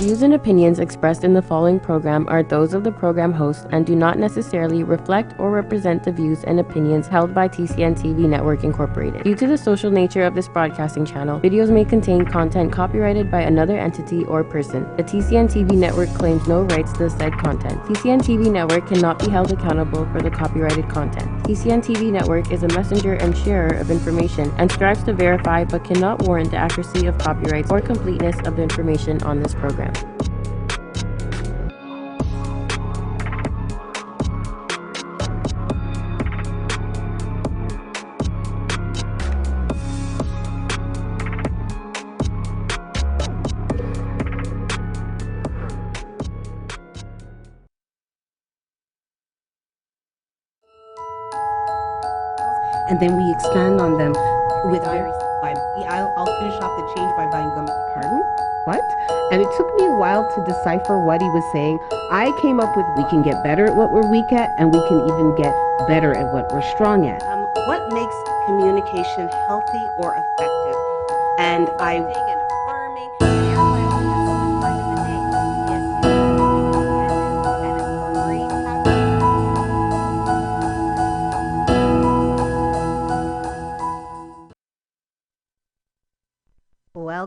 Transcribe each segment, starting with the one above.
views and opinions expressed in the following program are those of the program host and do not necessarily reflect or represent the views and opinions held by TCN TV Network Incorporated. Due to the social nature of this broadcasting channel, videos may contain content copyrighted by another entity or person. The TCN TV Network claims no rights to the said content. TCN TV Network cannot be held accountable for the copyrighted content. TCN TV Network is a messenger and sharer of information and strives to verify but cannot warrant the accuracy of copyrights or completeness of the information on this program. And then we expand on them with very. I'll finish off the change by buying gum. Pardon? What? And it took me a while to decipher what he was saying. I came up with we can get better at what we're weak at, and we can even get better at what we're strong at. What makes communication healthy or effective? And I.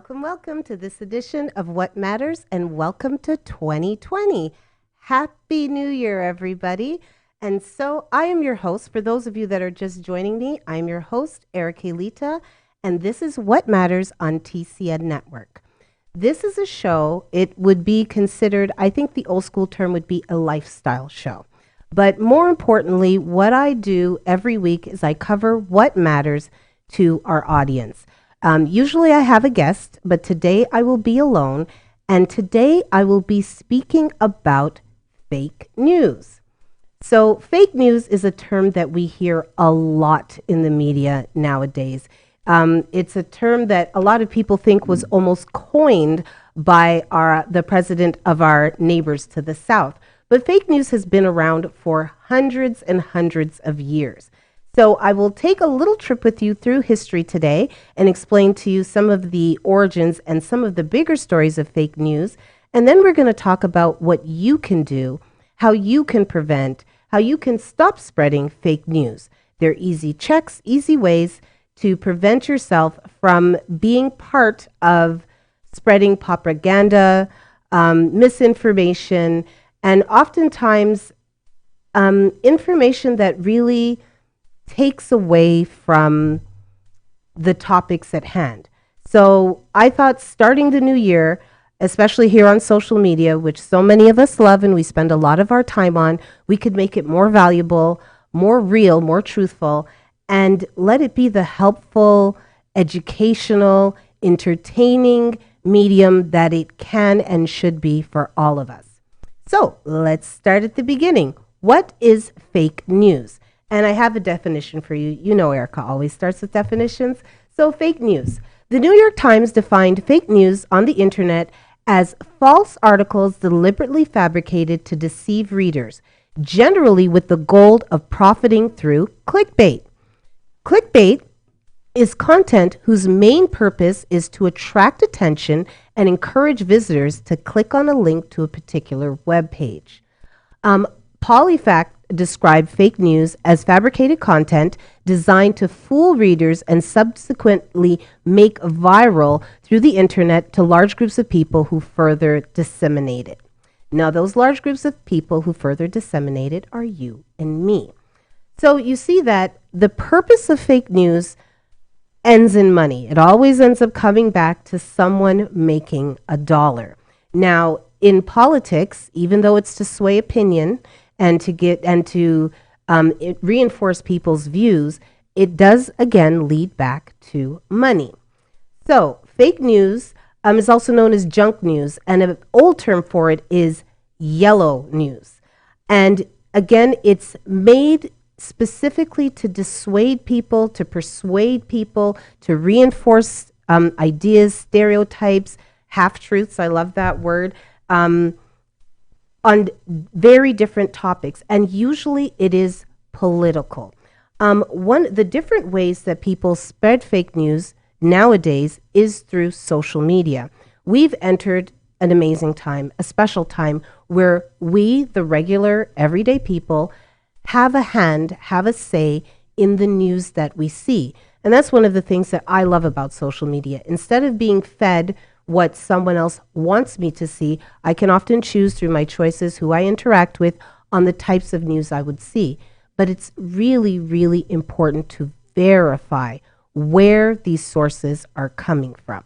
Welcome to this edition of What Matters, and welcome to 2020. Happy New Year, everybody. And so I am your host. For those of you that are just joining me, I'm your host, Erica Lita, and this is What Matters on TCN Network. This is a show, it would be considered, I think the old school term would be a lifestyle show. But more importantly, what I do every week is I cover what matters to our audience. Usually I have a guest, but today I will be alone, and today I will be speaking about fake news. So fake news is a term that we hear a lot in the media nowadays. It's a term that a lot of people think was almost coined by the president of our neighbors to the south. But fake news has been around for hundreds and hundreds of years. So I will take a little trip with you through history today and explain to you some of the origins and some of the bigger stories of fake news. And then we're going to talk about what you can do, how you can prevent, how you can stop spreading fake news. There are easy checks, easy ways to prevent yourself from being part of spreading propaganda, misinformation, and oftentimes information that really takes away from the topics at hand. So I thought starting the new year, especially here on social media, which so many of us love and we spend a lot of our time on, we could make it more valuable, more real, more truthful, and let it be the helpful, educational, entertaining medium that it can and should be for all of us. So let's start at the beginning. What is fake news? And I have a definition for you. You know, Erica always starts with definitions. So fake news. The New York Times defined fake news on the internet as false articles deliberately fabricated to deceive readers, generally with the goal of profiting through clickbait. Clickbait is content whose main purpose is to attract attention and encourage visitors to click on a link to a particular web page. PolyFact described fake news as fabricated content designed to fool readers and subsequently make viral through the internet to large groups of people who further disseminate it. Now, those large groups of people who further disseminate it are you and me. So you see that the purpose of fake news ends in money. It always ends up coming back to someone making a dollar. Now, in politics, even though it's to sway opinion, and to reinforce people's views, it does again lead back to money. So fake news is also known as junk news, and an old term for it is yellow news. And again, it's made specifically to dissuade people, to persuade people, to reinforce ideas, stereotypes, half-truths, I love that word, on very different topics, and usually it is political. The different ways that people spread fake news nowadays is through social media. We've entered an amazing time, a special time where we, the regular, everyday people, have a hand, have a say in the news that we see. And that's one of the things that I love about social media. Instead of being fed what someone else wants me to see, I can often choose through my choices who I interact with on the types of news I would see. But it's really, really important to verify where these sources are coming from.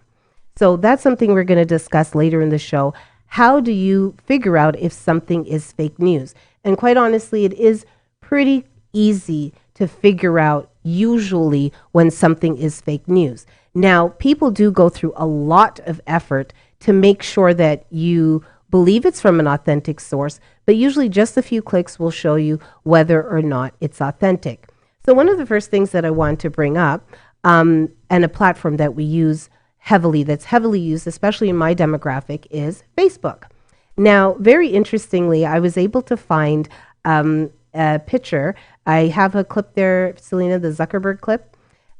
So that's something we're going to discuss later in the show. How do you figure out if something is fake news? And quite honestly, it is pretty easy to figure out usually when something is fake news. Now, people do go through a lot of effort to make sure that you believe it's from an authentic source, but usually just a few clicks will show you whether or not it's authentic. So one of the first things that I want to bring up, and a platform that we use heavily, that's heavily used, especially in my demographic, is Facebook. Now, very interestingly, I was able to find a picture. I have a clip there, Selena, the Zuckerberg clip,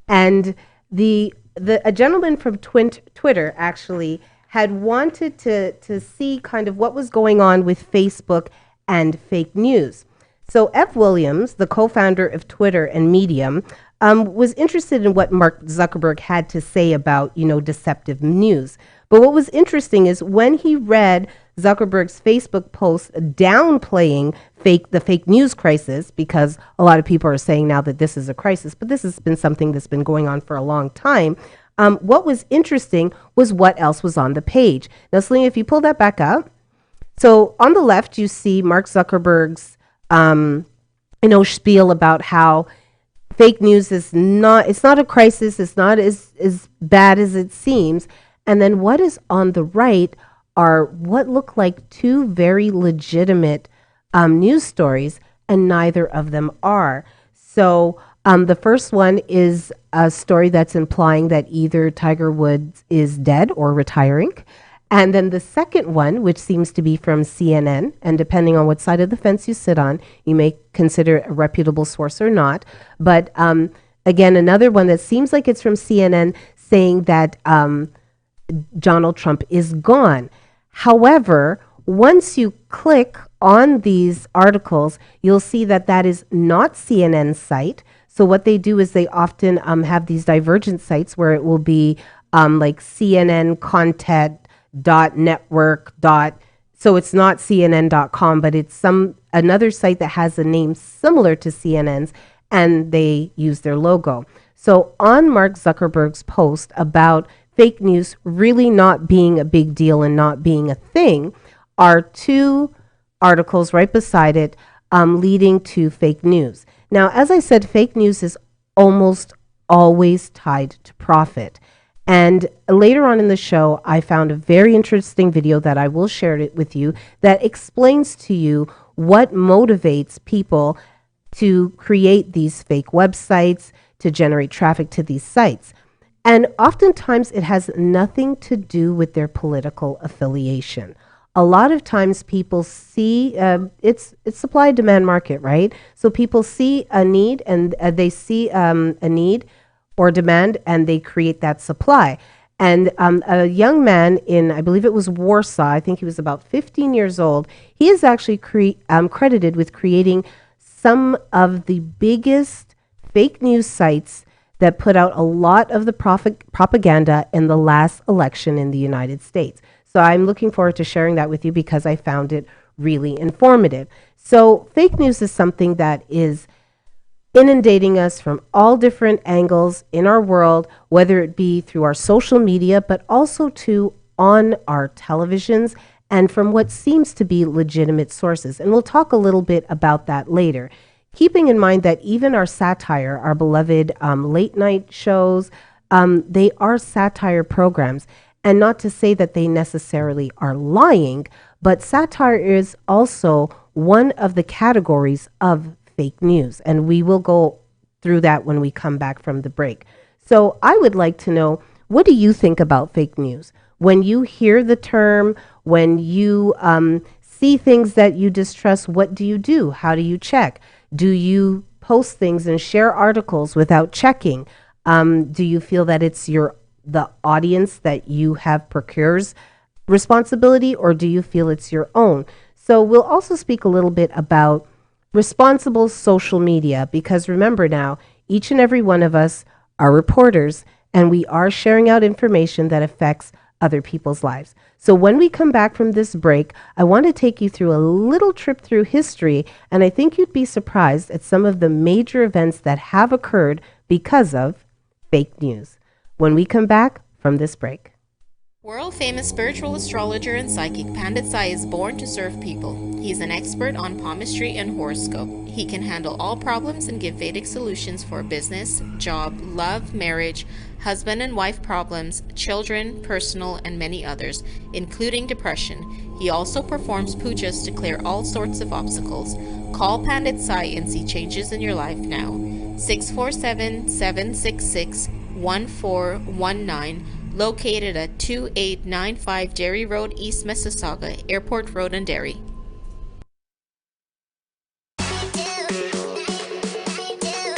and a gentleman from Twitter actually had wanted to see kind of what was going on with Facebook and fake news. So F. Williams, the co-founder of Twitter and Medium, was interested in what Mark Zuckerberg had to say about, deceptive news. But what was interesting is when he read Zuckerberg's Facebook post downplaying the fake news crisis, because a lot of people are saying now that this is a crisis, but this has been something that's been going on for a long time. What was interesting was what else was on the page. Now, Selena, if you pull that back up, so on the left, you see Mark Zuckerberg's, spiel about how fake news it's not a crisis. It's not as bad as it seems. And then what is on the right are what look like two very legitimate news stories, and neither of them are. So the first one is a story that's implying that either Tiger Woods is dead or retiring. And then the second one, which seems to be from CNN, and depending on what side of the fence you sit on, you may consider it a reputable source or not. But again, another one that seems like it's from CNN saying that Donald Trump is gone. However, once you click on these articles, you'll see that that is not CNN's site. So what they do is they often have these divergent sites where it will be like CNN content .network. So it's not CNN.com, but it's another site that has a name similar to CNN's, and they use their logo. So on Mark Zuckerberg's post about fake news really not being a big deal and not being a thing are two articles right beside it leading to fake news. Now, as I said, fake news is almost always tied to profit. And later on in the show, I found a very interesting video that I will share it with you that explains to you what motivates people to create these fake websites, to generate traffic to these sites. And oftentimes it has nothing to do with their political affiliation. A lot of times people see, it's supply demand market, right? So people see a need and they see a need or demand, and they create that supply. And a young man in, I believe it was Warsaw, I think he was about 15 years old, he is actually credited with creating some of the biggest fake news sites that put out a lot of the propaganda in the last election in the United States. So I'm looking forward to sharing that with you because I found it really informative. So fake news is something that is inundating us from all different angles in our world, whether it be through our social media, but also too on our televisions and from what seems to be legitimate sources. And we'll talk a little bit about that later. Keeping in mind that even our satire, our beloved late night shows, they are satire programs. And not to say that they necessarily are lying, but satire is also one of the categories of fake news. And we will go through that when we come back from the break. So I would like to know, what do you think about fake news? When you hear the term, when you see things that you distrust, what do you do? How do you check? Do you post things and share articles without checking? Do you feel that it's the audience that you have procures responsibility or do you feel it's your own? So we'll also speak a little bit about responsible social media because remember now, each and every one of us are reporters and we are sharing out information that affects other people's lives. So when we come back from this break, I want to take you through a little trip through history, and I think you'd be surprised at some of the major events that have occurred because of fake news. When we come back from this break. World-famous spiritual astrologer and psychic Pandit Sai is born to serve people. He's an expert on palmistry and horoscope. He can handle all problems and give Vedic solutions for business, job, love, marriage, husband and wife problems, children, personal, and many others, including depression. He also performs pujas to clear all sorts of obstacles. Call Pandit Sai and see changes in your life now. 647-766-1419. Located at 2895 Derry Road, East Mississauga, Airport Road and Derry.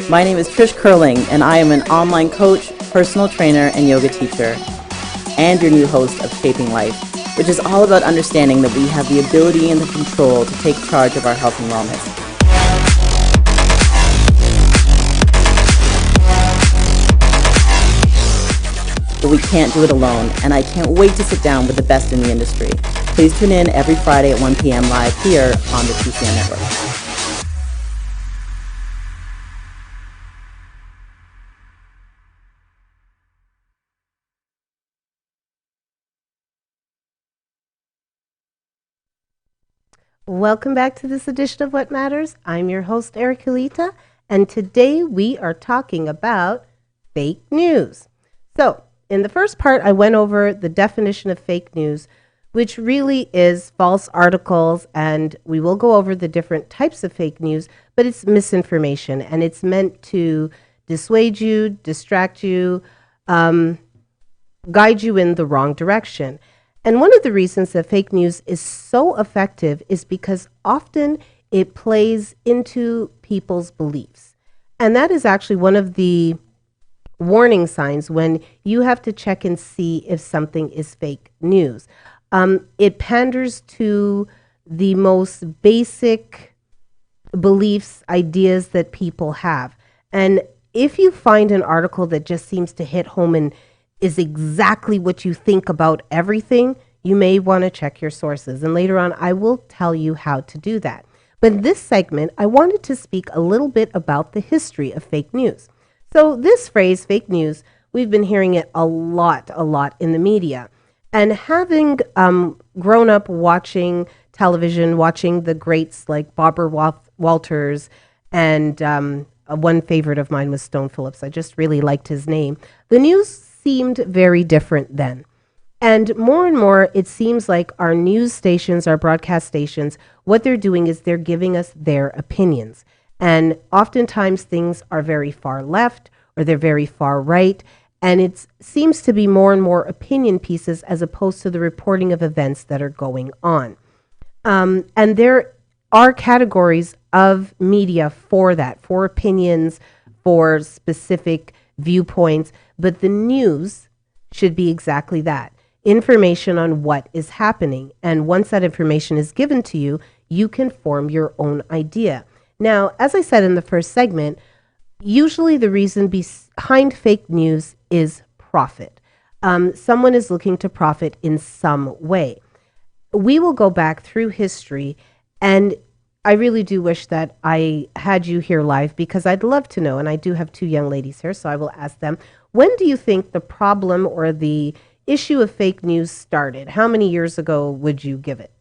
My name is Trish Curling, and I am an online coach, personal trainer, and yoga teacher, and your new host of Shaping Life, which is all about understanding that we have the ability and the control to take charge of our health and wellness. But we can't do it alone, and I can't wait to sit down with the best in the industry. Please tune in every Friday at 1 p.m. live here on the TCN Network. Welcome back to this edition of What Matters. I'm your host, Eric Alita, and today we are talking about fake news. So, in the first part, I went over the definition of fake news, which really is false articles, and we will go over the different types of fake news, but it's misinformation, and it's meant to dissuade you, distract you, guide you in the wrong direction. And one of the reasons that fake news is so effective is because often it plays into people's beliefs. And that is actually one of the warning signs when you have to check and see if something is fake news. It panders to the most basic beliefs, ideas that people have. And if you find an article that just seems to hit home and is exactly what you think about everything, you may want to check your sources. And later on, I will tell you how to do that. But in this segment, I wanted to speak a little bit about the history of fake news. So this phrase, fake news, we've been hearing it a lot in the media. And having grown up watching television, watching the greats like Barbara Walters, and one favorite of mine was Stone Phillips. I just really liked his name. The news seemed very different then. And more, it seems like our news stations, our broadcast stations, what they're doing is they're giving us their opinions. And oftentimes things are very far left or they're very far right. And it seems to be more and more opinion pieces as opposed to the reporting of events that are going on. And there are categories of media for that, for opinions, for specific viewpoints. But the news should be exactly that. Information on what is happening. And once that information is given to you, you can form your own idea. Now, as I said in the first segment, usually the reason behind fake news is profit. Someone is looking to profit in some way. We will go back through history, and I really do wish that I had you here live because I'd love to know, and I do have two young ladies here, so I will ask them, when do you think the problem or the issue of fake news started? How many years ago would you give it?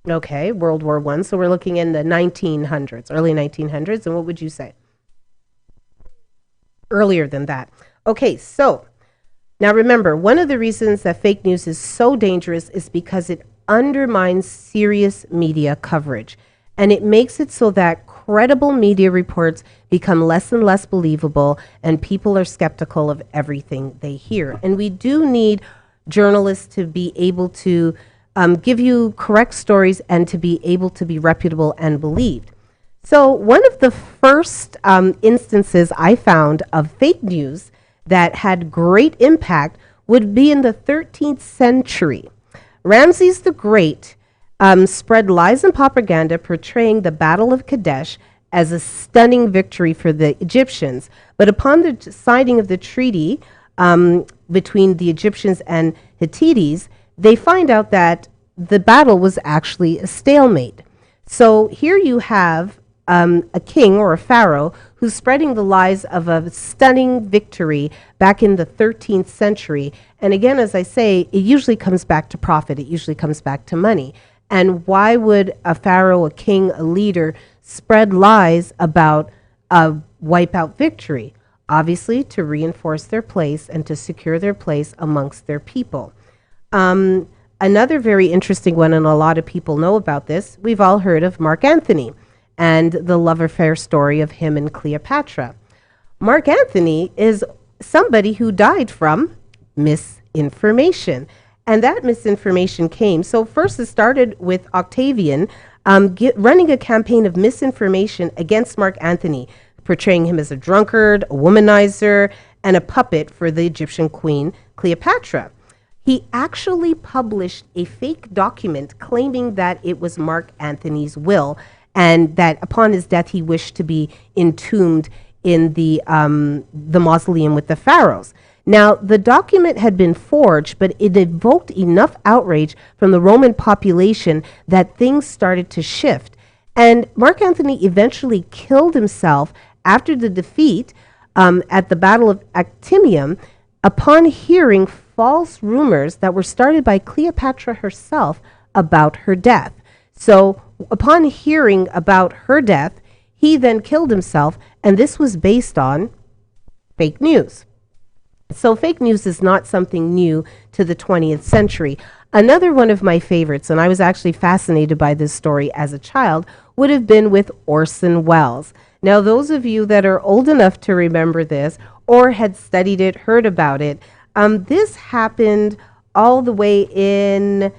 Okay, World War I. So we're looking in the 1900s, early 1900s. And what would you say? Earlier than that. Okay, so now remember, one of the reasons that fake news is so dangerous is because it undermines serious media coverage. And it makes it so that credible media reports become less and less believable, and people are skeptical of everything they hear. And we do need journalists to be able to give you correct stories and to be able to be reputable and believed. So one of the first instances I found of fake news that had great impact would be in the 13th century. Ramses the Great spread lies and propaganda portraying the Battle of Kadesh as a stunning victory for the Egyptians. But upon the signing of the treaty between the Egyptians and Hittites, they find out that the battle was actually a stalemate. So here you have a king or a pharaoh who's spreading the lies of a stunning victory back in the 13th century. And again, as I say, it usually comes back to profit. It usually comes back to money. And why would a pharaoh, a king, a leader spread lies about a wipeout victory? Obviously, to reinforce their place and to secure their place amongst their people. Another very interesting one, and a lot of people know about this, we've all heard of Mark Antony and the love affair story of him and Cleopatra. Mark Antony is somebody who died from misinformation. And that misinformation came. So first it started with Octavian running a campaign of misinformation against Mark Antony, portraying him as a drunkard, a womanizer, and a puppet for the Egyptian queen Cleopatra. He actually published a fake document claiming that it was Mark Antony's will and that upon his death he wished to be entombed in the mausoleum with the pharaohs. Now, the document had been forged, but it evoked enough outrage from the Roman population that things started to shift. And Mark Antony eventually killed himself after the defeat at the Battle of Actium upon hearing false rumors that were started by Cleopatra herself about her death. So upon hearing about her death, he then killed himself, and this was based on fake news. So fake news is not something new to the 20th century. Another one of my favorites, and I was actually fascinated by this story as a child, would have been with Orson Welles. Now, those of you that are old enough to remember this or had studied it, heard about it, this happened all the way in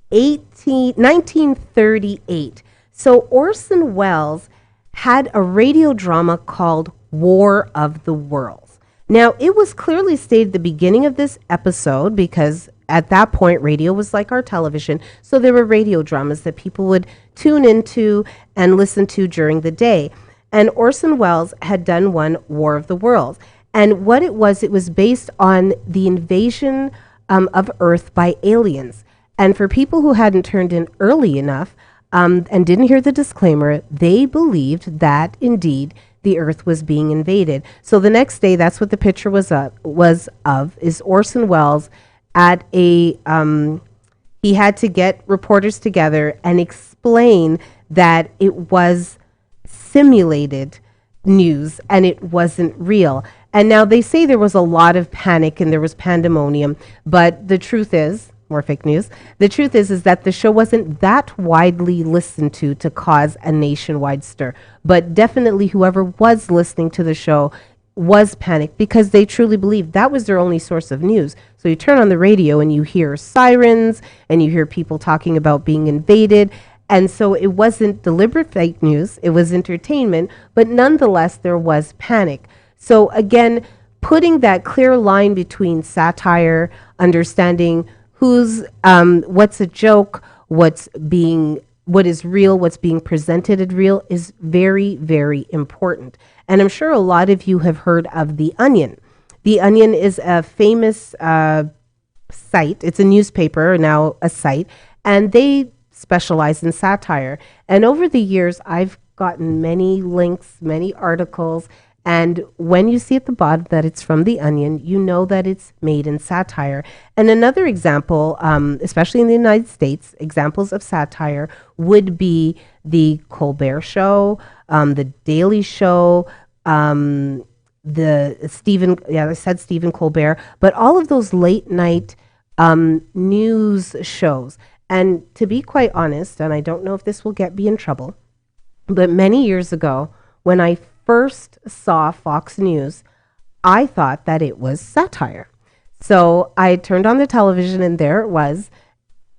1938. So Orson Welles had a radio drama called War of the Worlds. Now, it was clearly stated at the beginning of this episode because at that point, radio was like our television. So there were radio dramas that people would tune into and listen to during the day. And Orson Welles had done one, War of the Worlds. And what it was based on the invasion of Earth by aliens. And for people who hadn't turned in early enough and didn't hear the disclaimer, they believed that indeed the Earth was being invaded. So the next day, that's what the picture was of, is Orson Welles at he had to get reporters together and explain that it was simulated news and it wasn't real. And now they say there was a lot of panic and there was pandemonium, but the truth is, more fake news. The truth is that the show wasn't that widely listened to cause a nationwide stir. But definitely whoever was listening to the show was panicked because they truly believed that was their only source of news. So you turn on the radio and you hear sirens and you hear people talking about being invaded. And so it wasn't deliberate fake news. It was entertainment. But nonetheless, there was panic. So again, putting that clear line between satire, understanding what's a joke, what is real, what's being presented as real is very, very important. And I'm sure a lot of you have heard of The Onion. The Onion is a famous site. It's a newspaper, now a site, and they specialize in satire. And over the years, I've gotten many links, many articles, and when you see at the bottom that it's from The Onion, you know that it's made in satire. And another example, especially in the United States, examples of satire would be the Colbert Show, the Daily Show, I said Stephen Colbert, but all of those late night news shows. And to be quite honest, and I don't know if this will get me in trouble, but many years ago, when I first saw Fox News, I thought that it was satire. So I turned on the television and there it was.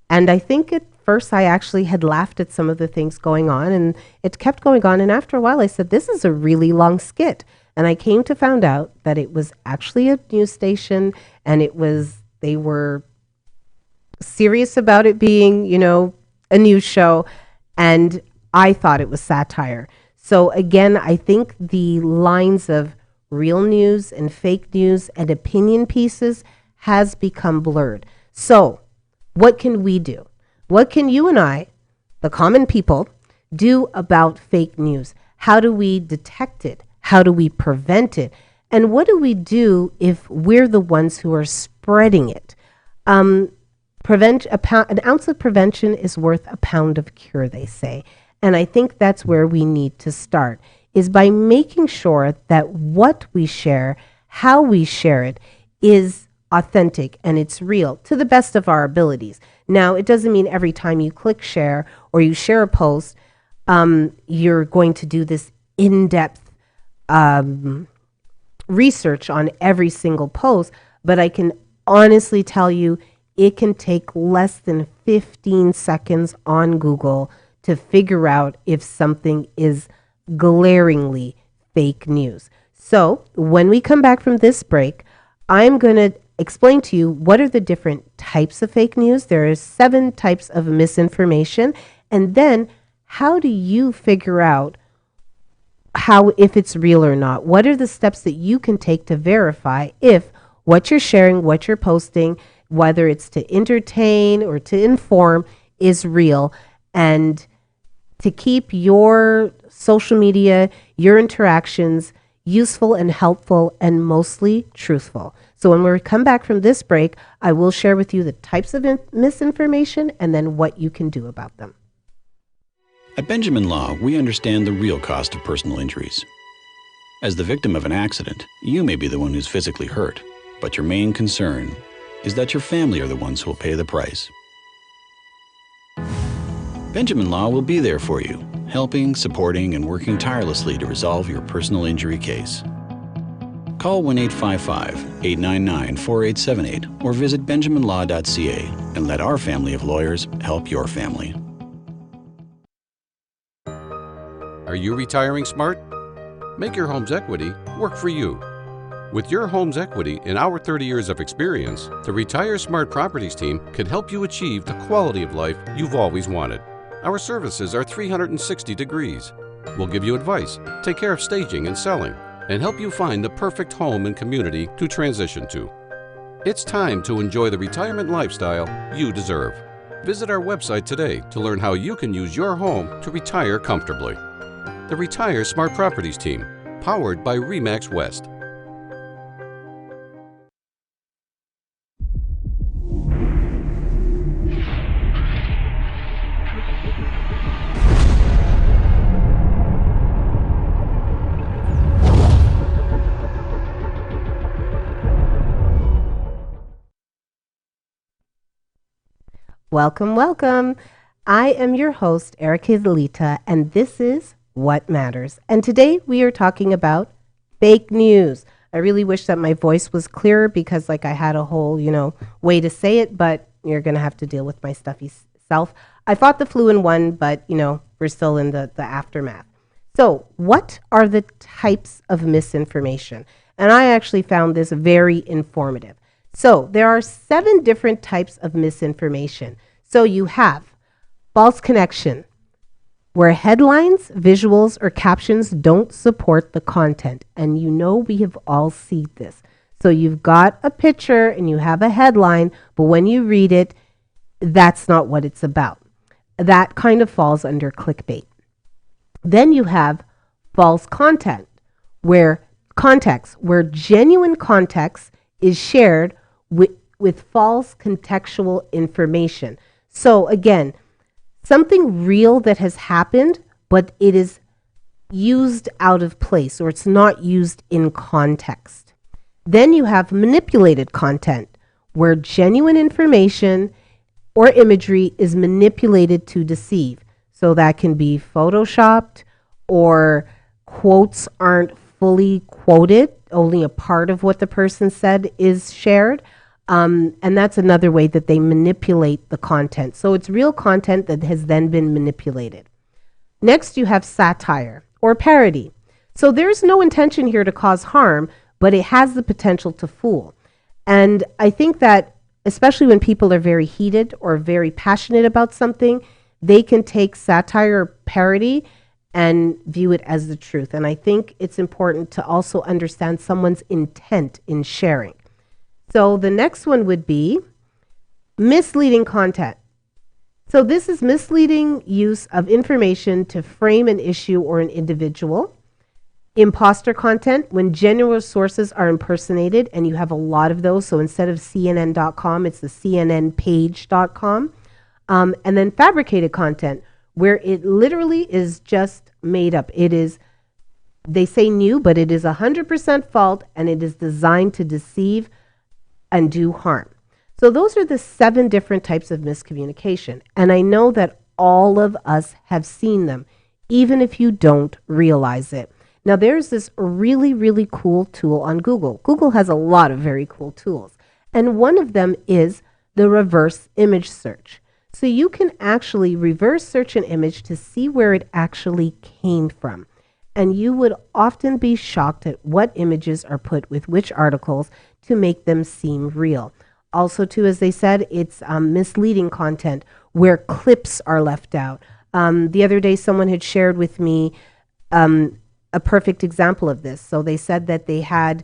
And I think at first I actually had laughed at some of the things going on and it kept going on. And after a while I said, this is a really long skit. And I came to find out that it was actually a news station and it was They were serious about it being, a news show, and I thought it was satire. So again, I think the lines of real news and fake news and opinion pieces has become blurred. So what can we do? What can you and I, the common people, do about fake news? How do we detect it? How do we prevent it? And what do we do if we're the ones who are spreading it? An ounce of prevention is worth a pound of cure, they say. And I think that's where we need to start, is by making sure that what we share, how we share it, is authentic and it's real to the best of our abilities. Now, it doesn't mean every time you click share or you share a post, you're going to do this in-depth research on every single post, but I can honestly tell you it can take less than 15 seconds on Google to figure out if something is glaringly fake news. So when we come back from this break, I'm going to explain to you what are the different types of fake news. There are 7 types of misinformation. And then how do you figure out if it's real or not? What are the steps that you can take to verify if what you're sharing, what you're posting, whether it's to entertain or to inform, is real, and to keep your social media, your interactions useful and helpful and mostly truthful. So when we come back from this break, I will share with you the types of misinformation and then what you can do about them. At Benjamin Law, we understand the real cost of personal injuries. As the victim of an accident, you may be the one who's physically hurt, but your main concern is that your family are the ones who will pay the price. Benjamin Law will be there for you, helping, supporting, and working tirelessly to resolve your personal injury case. Call 1-855-899-4878 or visit benjaminlaw.ca and let our family of lawyers help your family. Are you retiring smart? Make your home's equity work for you. With your home's equity and our 30 years of experience, the Retire Smart Properties team can help you achieve the quality of life you've always wanted. Our services are 360 degrees. We'll give you advice, take care of staging and selling, and help you find the perfect home and community to transition to. It's time to enjoy the retirement lifestyle you deserve. Visit our website today to learn how you can use your home to retire comfortably. The Retire Smart Properties team, powered by RE/MAX West. Welcome, welcome. I am your host, Erica Delita, and this is What Matters. And today we are talking about fake news. I really wish that my voice was clearer because I had a whole, way to say it, but you're going to have to deal with my stuffy self. I fought the flu and won, but, we're still in the aftermath. So what are the types of misinformation? And I actually found this very informative. So there are 7 different types of misinformation. So you have false connection, where headlines, visuals, or captions don't support the content. And we have all seen this. So you've got a picture and you have a headline, but when you read it, that's not what it's about. That kind of falls under clickbait. Then you have false content, where genuine context is shared with false contextual information. So again, something real that has happened, but it is used out of place or it's not used in context. Then you have manipulated content, where genuine information or imagery is manipulated to deceive. So that can be photoshopped, or quotes aren't fully quoted, only a part of what the person said is shared. And that's another way that they manipulate the content. So it's real content that has then been manipulated. Next, you have satire or parody. So there's no intention here to cause harm, but it has the potential to fool. And I think that especially when people are very heated or very passionate about something, they can take satire or parody and view it as the truth. And I think it's important to also understand someone's intent in sharing. So the next one would be misleading content. So this is misleading use of information to frame an issue or an individual. Imposter content, when genuine sources are impersonated, and you have a lot of those. So instead of CNN.com, it's the CNNpage.com. And then fabricated content, where it literally is just made up. It is, they say new, but it is 100% fault, and it is designed to deceive and do harm. So those are the 7 different types of miscommunication. And I know that all of us have seen them, even if you don't realize it. Now, there's this really, really cool tool on Google. Google has a lot of very cool tools. And one of them is the reverse image search. So you can actually reverse search an image to see where it actually came from. And you would often be shocked at what images are put with which articles to make them seem real. Also, too, as they said, it's misleading content where clips are left out. The other day, someone had shared with me a perfect example of this. So they said that they had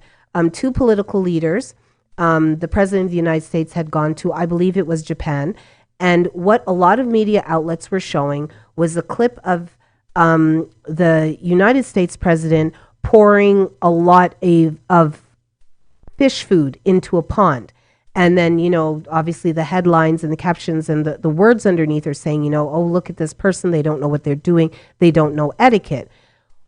2 political leaders. The president of the United States had gone to, I believe it was Japan. And what a lot of media outlets were showing was a clip of the United States president pouring a lot of fish food into a pond. And then, obviously the headlines and the captions and the words underneath are saying, oh, look at this person. They don't know what they're doing. They don't know etiquette.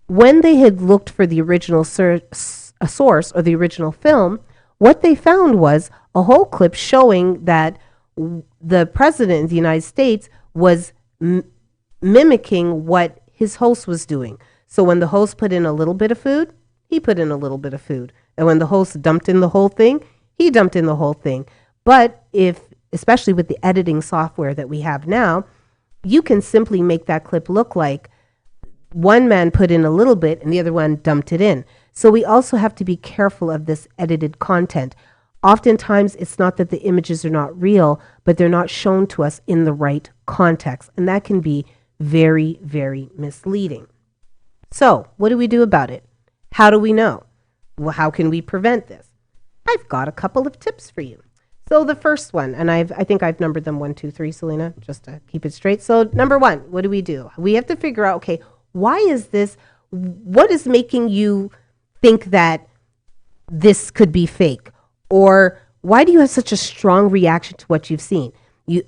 When they had looked for the original source or the original film, what they found was a whole clip showing that the president of the United States was mimicking what his host was doing. So when the host put in a little bit of food, he put in a little bit of food. And when the host dumped in the whole thing, he dumped in the whole thing. But especially with the editing software that we have now, you can simply make that clip look like one man put in a little bit and the other one dumped it in. So we also have to be careful of this edited content. Oftentimes, it's not that the images are not real, but they're not shown to us in the right context. And that can be very, very misleading. So what do we do about it? How do we know? Well, how can we prevent this? I've got a couple of tips for you. So the first one, and I think I've numbered them 1, 2, 3, Selena, just to keep it straight. So number 1, what do? We have to figure out, okay, why is this? What is making you think that this could be fake? Or why do you have such a strong reaction to what you've seen? You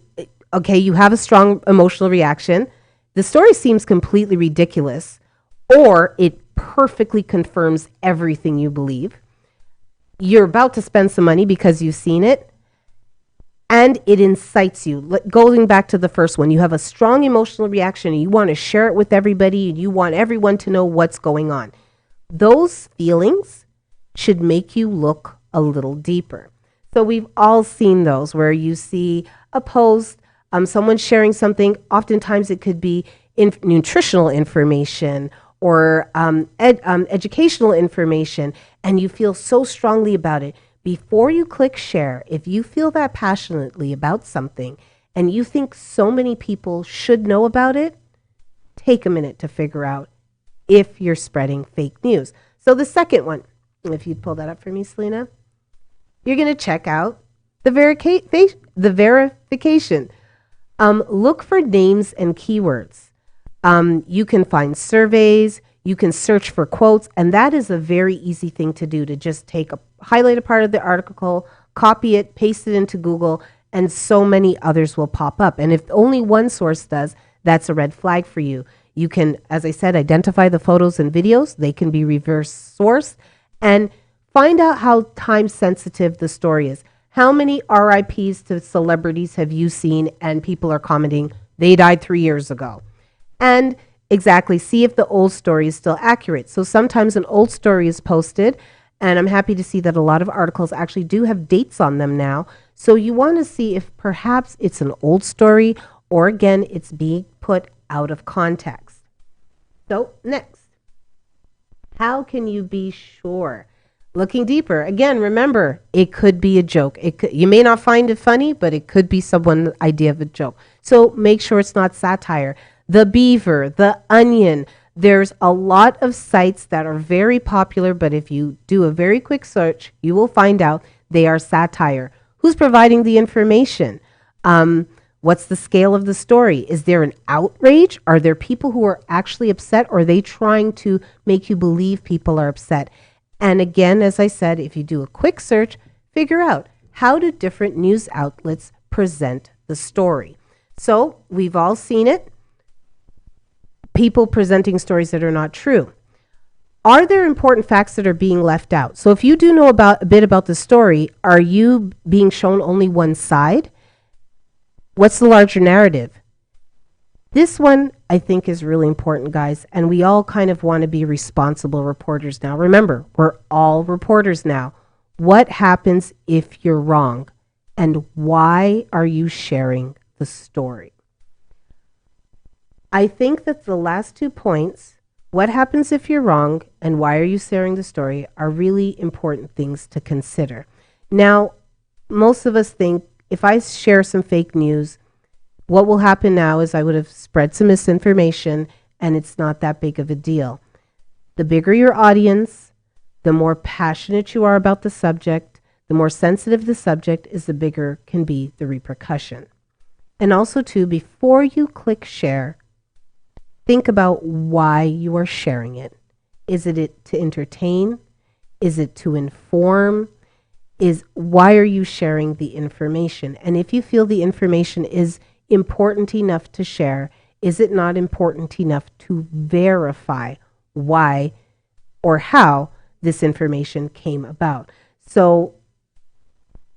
have a strong emotional reaction. The story seems completely ridiculous, or it perfectly confirms everything you believe. You're about to spend some money because you've seen it, and it incites you. Going back to the first one, you have a strong emotional reaction, and you want to share it with everybody, and you want everyone to know what's going on. Those feelings should make you look a little deeper. So we've all seen those where you see a post, someone sharing something. Oftentimes it could be nutritional information or educational information, and you feel so strongly about it. Before you click share, if you feel that passionately about something and you think so many people should know about it, take a minute to figure out if you're spreading fake news. So the second one, if you'd pull that up for me, Selena, you're going to check out the verification. Look for names and keywords. You can find surveys, you can search for quotes, and that is a very easy thing to do, to just highlight a part of the article, copy it, paste it into Google, and so many others will pop up. And if only one source does, that's a red flag for you. You can, as I said, identify the photos and videos. They can be reverse sourced, and find out how time sensitive the story is. How many RIPs to celebrities have you seen and people are commenting, they died 3 years ago? And exactly, see if the old story is still accurate. So sometimes an old story is posted, and I'm happy to see that a lot of articles actually do have dates on them now. So you want to see if perhaps it's an old story, or again, it's being put out of context. So next, how can you be sure? Looking deeper. Again, remember, it could be a joke. You may not find it funny, but it could be someone's idea of a joke. So make sure it's not satire. The Beaver, The Onion. There's a lot of sites that are very popular, but if you do a very quick search, you will find out they are satire. Who's providing the information? What's the scale of the story? Is there an outrage? Are there people who are actually upset? Or are they trying to make you believe people are upset? And again, as I said, if you do a quick search, figure out how do different news outlets present the story. So we've all seen it. People presenting stories that are not true. Are there important facts that are being left out? So if you do know a bit about the story, are you being shown only one side? What's the larger narrative? This one, I think, is really important, guys, and we all kind of want to be responsible reporters now. Remember, we're all reporters now. What happens if you're wrong, and why are you sharing the story? I think that the last 2 points, what happens if you're wrong, and why are you sharing the story, are really important things to consider. Now, most of us think if I share some fake news, what will happen now is I would have spread some misinformation, and it's not that big of a deal. The bigger your audience, the more passionate you are about the subject, the more sensitive the subject is, the bigger can be the repercussion. And also, too, before you click share, think about why you are sharing it. Is it to entertain? Is it to inform? Why are you sharing the information? And if you feel the information is important enough to share, is it not important enough to verify why or how this information came about? So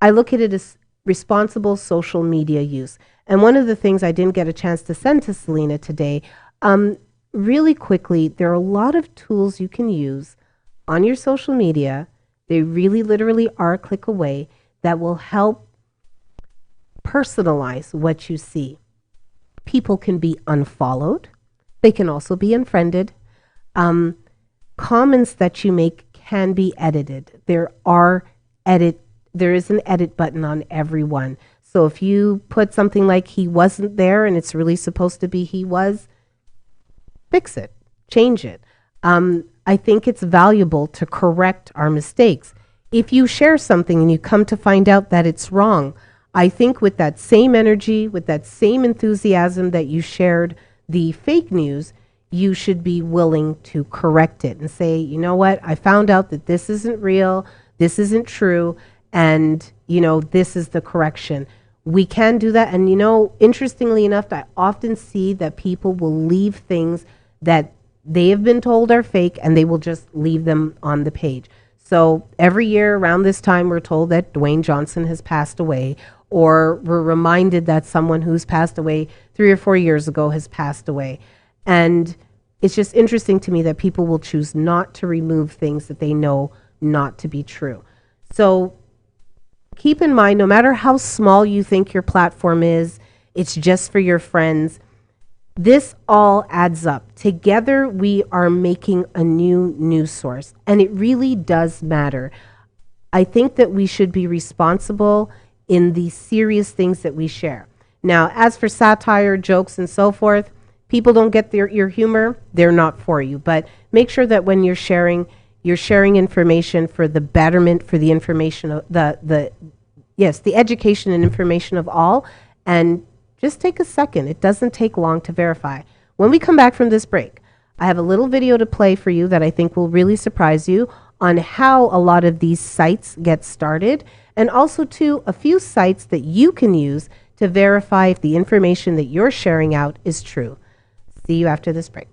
I look at it as responsible social media use. And one of the things I didn't get a chance to send to Selena today, really quickly, there are a lot of tools you can use on your social media. They really literally are a click away that will help personalize what you see. People can be unfollowed. They can also be unfriended. Comments that you make can be edited. There is an edit button on every one. So if you put something like he wasn't there and it's really supposed to be he was, fix it, change it. I think it's valuable to correct our mistakes. If you share something and you come to find out that it's wrong, I think with that same energy, with that same enthusiasm that you shared the fake news, you should be willing to correct it and say, you know what, I found out that this isn't real, this isn't true, and, this is the correction. We can do that. And, interestingly enough, I often see that people will leave things that they have been told are fake, and they will just leave them on the page. So every year around this time, we're told that Dwayne Johnson has passed away, or we're reminded that someone who's passed away 3 or 4 years ago has passed away. And it's just interesting to me that people will choose not to remove things that they know not to be true. So keep in mind, no matter how small you think your platform is, it's just for your friends. This all adds up. Together, we are making a new news source, and it really does matter. I think that we should be responsible in the serious things that we share. Now, as for satire, jokes, and so forth, people don't get your humor, they're not for you. But make sure that when you're sharing information for the betterment, for the information of the education and information of all, and just take a second. It doesn't take long to verify. When we come back from this break, I have a little video to play for you that I think will really surprise you on how a lot of these sites get started, and also too a few sites that you can use to verify if the information that you're sharing out is true. See you after this break.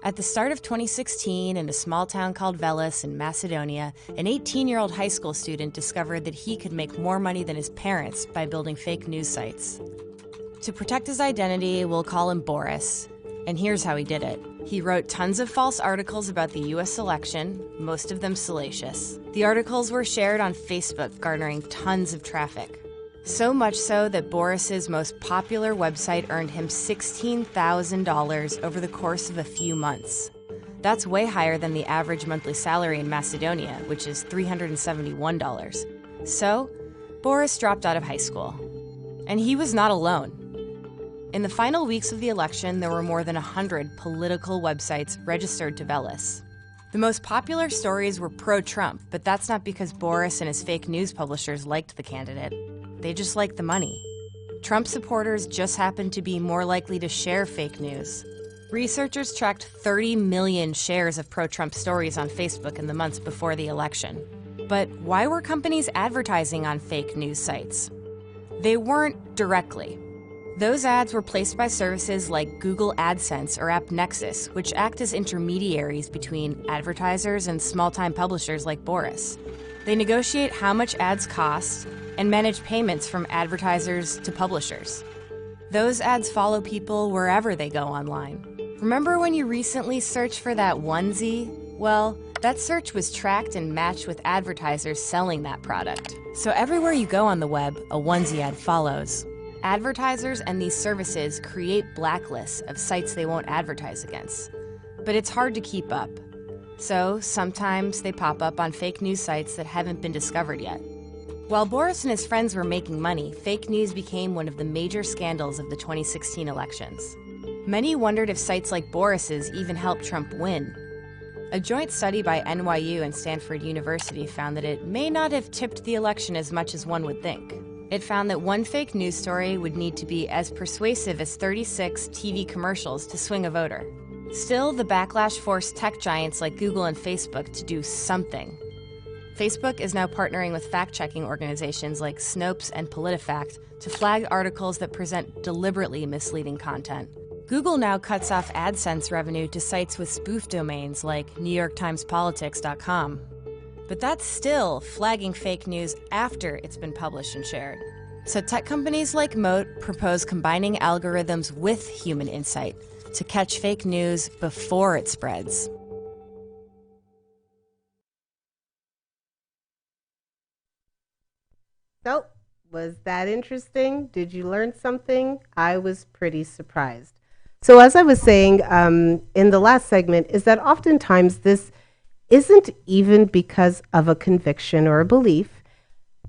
At the start of 2016, in a small town called Veles in Macedonia, an 18-year-old high school student discovered that he could make more money than his parents by building fake news sites. To protect his identity, we'll call him Boris. And here's how he did it. He wrote tons of false articles about the US election, most of them salacious. The articles were shared on Facebook, garnering tons of traffic. So much so that Boris's most popular website earned him $16,000 over the course of a few months. That's way higher than the average monthly salary in Macedonia, which is $371. So, Boris dropped out of high school. And he was not alone. In the final weeks of the election, there were more than 100 political websites registered to Veles. The most popular stories were pro-Trump, but that's not because Boris and his fake news publishers liked the candidate. They just liked the money. Trump supporters just happened to be more likely to share fake news. Researchers tracked 30 million shares of pro-Trump stories on Facebook in the months before the election. But why were companies advertising on fake news sites? They weren't directly. Those ads were placed by services like Google AdSense or AppNexus, which act as intermediaries between advertisers and small-time publishers like Boris. They negotiate how much ads cost and manage payments from advertisers to publishers. Those ads follow people wherever they go online. Remember when you recently searched for that onesie? Well, that search was tracked and matched with advertisers selling that product. So everywhere you go on the web, a onesie ad follows. Advertisers and these services create blacklists of sites they won't advertise against. But it's hard to keep up. So sometimes they pop up on fake news sites that haven't been discovered yet. While Boris and his friends were making money, fake news became one of the major scandals of the 2016 elections. Many wondered if sites like Boris's even helped Trump win. A joint study by NYU and Stanford University found that it may not have tipped the election as much as one would think. It found that one fake news story would need to be as persuasive as 36 TV commercials to swing a voter. Still, the backlash forced tech giants like Google and Facebook to do something. Facebook is now partnering with fact-checking organizations like Snopes and PolitiFact to flag articles that present deliberately misleading content. Google now cuts off AdSense revenue to sites with spoof domains like NewYorkTimesPolitics.com. But that's still flagging fake news after it's been published and shared. So tech companies like Moat propose combining algorithms with human insight to catch fake news before it spreads. So, was that interesting? Did you learn something? I was pretty surprised. So as I was saying in the last segment, is that oftentimes this isn't even because of a conviction or a belief.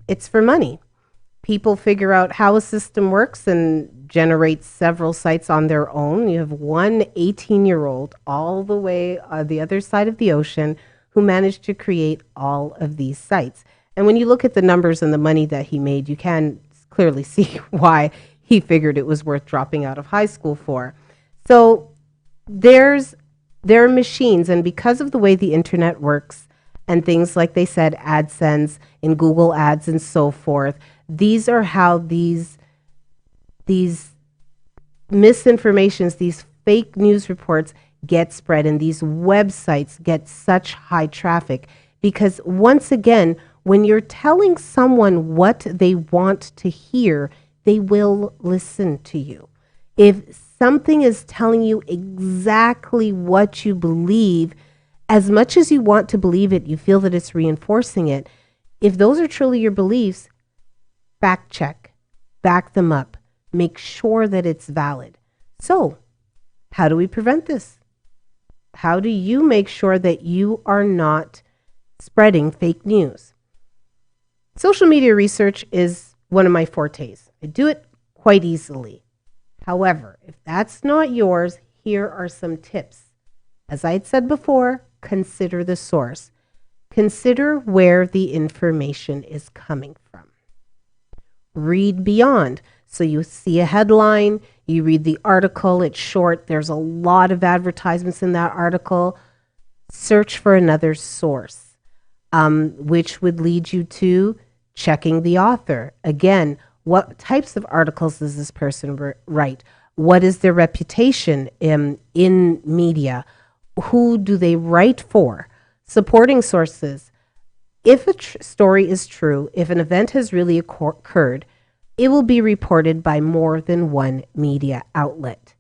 It's for money. People figure out how a system works and generate several sites on their own. You have one 18-year-old all the way on the other side of the ocean who managed to create all of these sites. And when you look at the numbers and the money that he made, you can clearly see why he figured it was worth dropping out of high school for. So there are machines, and because of the way the internet works and things like they said, AdSense and Google Ads and so forth, these are how these misinformations, these fake news reports get spread, and these websites get such high traffic. Because once again, when you're telling someone what they want to hear, they will listen to you. If something is telling you exactly what you believe, as much as you want to believe it, you feel that it's reinforcing it. If those are truly your beliefs, fact check, back them up, make sure that it's valid. So, how do we prevent this? How do you make sure that you are not spreading fake news? Social media research is one of my fortes. I do it quite easily. However, if that's not yours, here are some tips. As I had said before, consider the source. Consider where the information is coming from. Read beyond. So you see a headline, you read the article, it's short, there's a lot of advertisements in that article. Search for another source, which would lead you to checking the author. Again, what types of articles does this person write? What is their reputation in media? Who do they write for? Supporting sources. If a story is true, if an event has really occurred, it will be reported by more than one media outlet.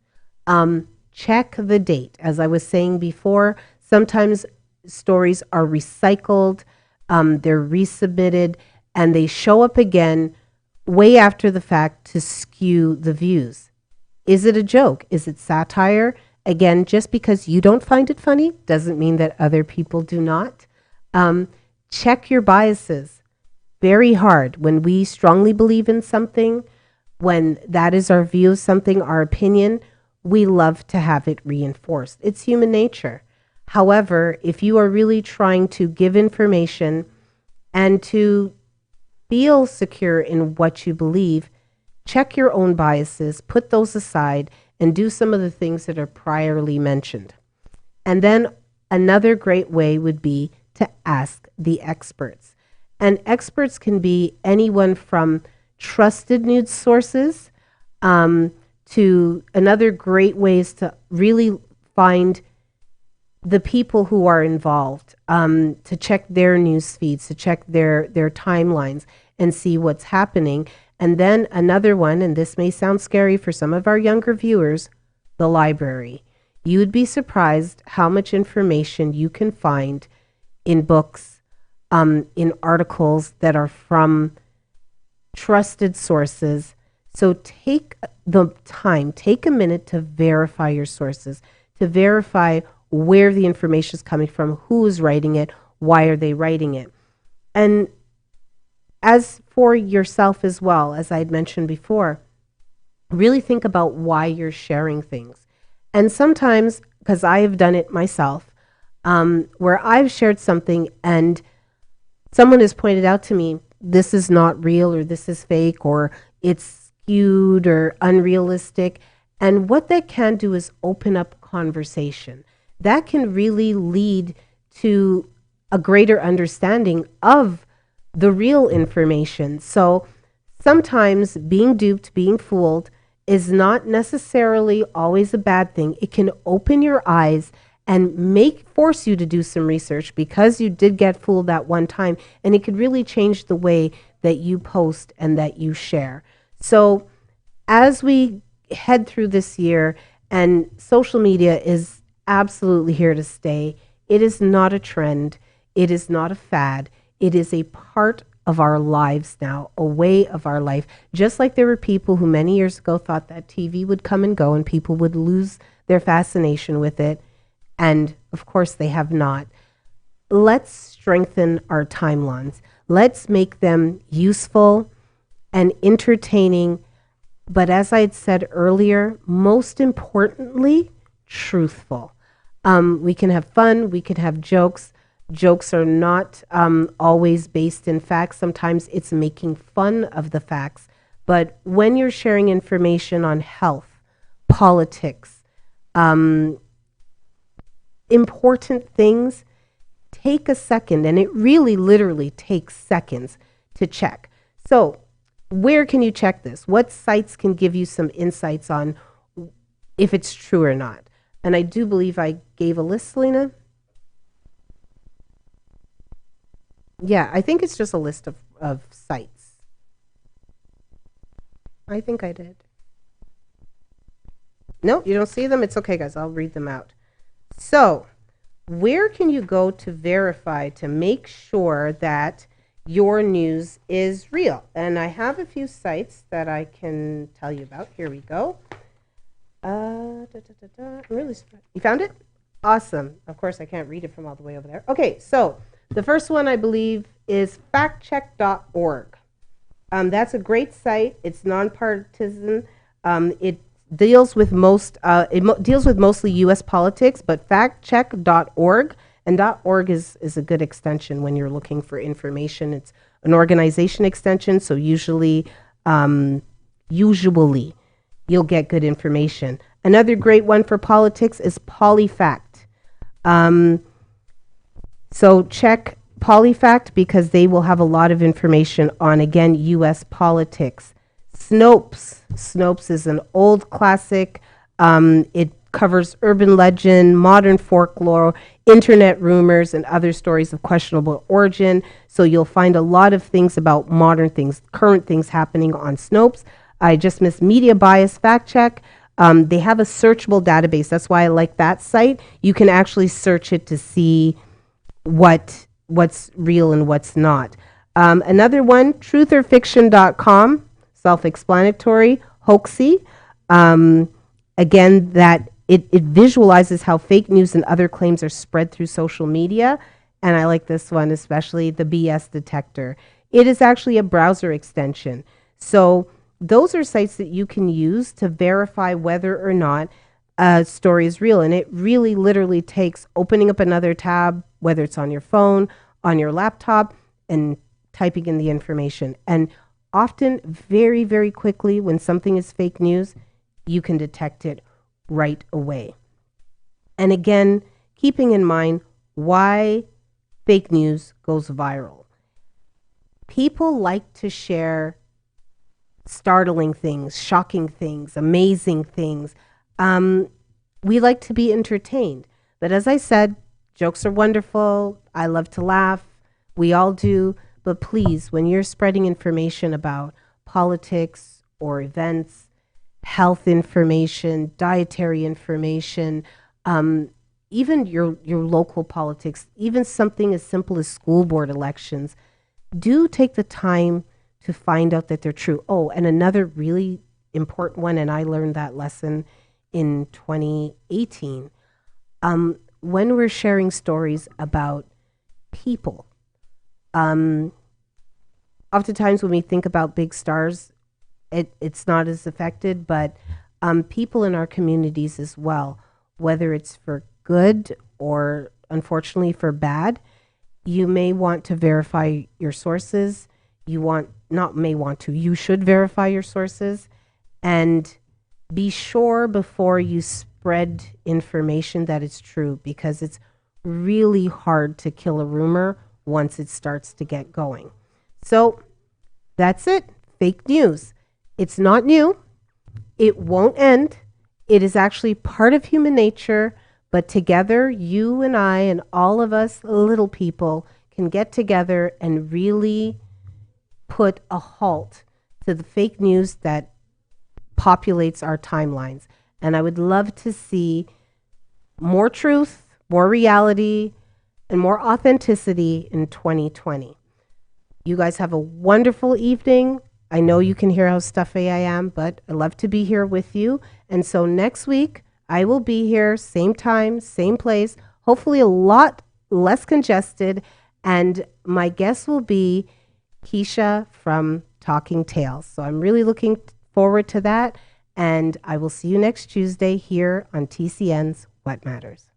Check the date. As I was saying before, sometimes stories are recycled, they're resubmitted, and they show up again way after the fact to skew the views. Is it a joke? Is it satire? Again, just because you don't find it funny doesn't mean that other people do not. Check your biases very hard. When we strongly believe in something, when that is our view of something, our opinion, we love to have it reinforced. It's human nature. However, if you are really trying to give information and to feel secure in what you believe, check your own biases, put those aside, and do some of the things that are priorly mentioned. And then another great way would be to ask the experts. And experts can be anyone from trusted news sources to another great ways to really find the people who are involved, to check their news feeds, to check their timelines and see what's happening. And then another one, and this may sound scary for some of our younger viewers, the library. You'd be surprised how much information you can find in books, in articles that are from trusted sources. So take the time, take a minute to verify your sources, to verify where the information is coming from, who is writing it, why are they writing it. And as for yourself as well, as I had mentioned before, really think about why you're sharing things. And sometimes, because I have done it myself, where I've shared something and someone has pointed out to me, this is not real, or this is fake, or it's skewed or unrealistic. And what that can do is open up conversation. That can really lead to a greater understanding of the real information. So sometimes being duped, being fooled is not necessarily always a bad thing. It can open your eyes and force you to do some research because you did get fooled that one time, and it could really change the way that you post and that you share. So as we head through this year, and social media is absolutely here to stay, it is not a trend, it is not a fad, it is a part of our lives now, a way of our life. Just like there were people who many years ago thought that TV would come and go and people would lose their fascination with it. And of course they have not. Let's strengthen our timelines. Let's make them useful and entertaining. But as I had said earlier, most importantly, truthful. We can have fun, we can have jokes. Jokes are not always based in facts. Sometimes it's making fun of the facts. But when you're sharing information on health, politics, important things, take a second, and it really literally takes seconds to check. So where can you check this? What sites can give you some insights on if it's true or not? And I do believe I gave a list, Selena. Yeah, I think it's just a list of sites. I think I did. No, you don't see them? It's okay, guys. I'll read them out. So, where can you go to verify to make sure that your news is real? And I have a few sites that I can tell you about. Here we go. I'm really surprised. You found it? Awesome. Of course, I can't read it from all the way over there. Okay, so the first one, I believe, is factcheck.org. That's a great site. It's nonpartisan. It deals with deals with mostly U.S. politics, but factcheck.org, and .org is a good extension when you're looking for information. It's an organization extension, so usually you'll get good information. Another great one for politics is PolyFact. So check PolyFact because they will have a lot of information on, again, U.S. politics. Snopes is an old classic. It covers urban legend, modern folklore, internet rumors, and other stories of questionable origin. So you'll find a lot of things about modern things, current things happening on Snopes. I just missed Media Bias Fact Check. They have a searchable database. That's why I like that site. You can actually search it to see what's real and what's not. Another one, trutherfiction.com, self-explanatory, hoaxy. Again, that it visualizes how fake news and other claims are spread through social media. And I like this one, especially the BS detector. It is actually a browser extension. So those are sites that you can use to verify whether or not a story is real. And it really literally takes opening up another tab, whether it's on your phone, on your laptop, and typing in the information. And often, very, very quickly, when something is fake news, you can detect it right away. And again, keeping in mind why fake news goes viral. People like to share startling things, shocking things, amazing things. We like to be entertained. But as I said, jokes are wonderful. I love to laugh. We all do. But please, when you're spreading information about politics or events, health information, dietary information, even your local politics, even something as simple as school board elections, do take the time to find out that they're true. Oh, and another really important one, and I learned that lesson in 2018, when we're sharing stories about people. Oftentimes when we think about big stars, it's not as affected, but people in our communities as well, whether it's for good or unfortunately for bad, you may want to verify your sources. You should verify your sources and be sure before you spread information that it's true, because it's really hard to kill a rumor once it starts to get going. So that's it. Fake news. It's not new. It won't end. It is actually part of human nature, but together, you and I and all of us little people can get together and really put a halt to the fake news that populates our timelines. And I would love to see more truth, more reality, and more authenticity in 2020. You guys have a wonderful evening. I know you can hear how stuffy I am, but I love to be here with you. And so next week, I will be here, same time, same place, hopefully a lot less congested. And my guest will be Keisha from Talking Tales. So I'm really looking forward to that. And I will see you next Tuesday here on TCN's What Matters.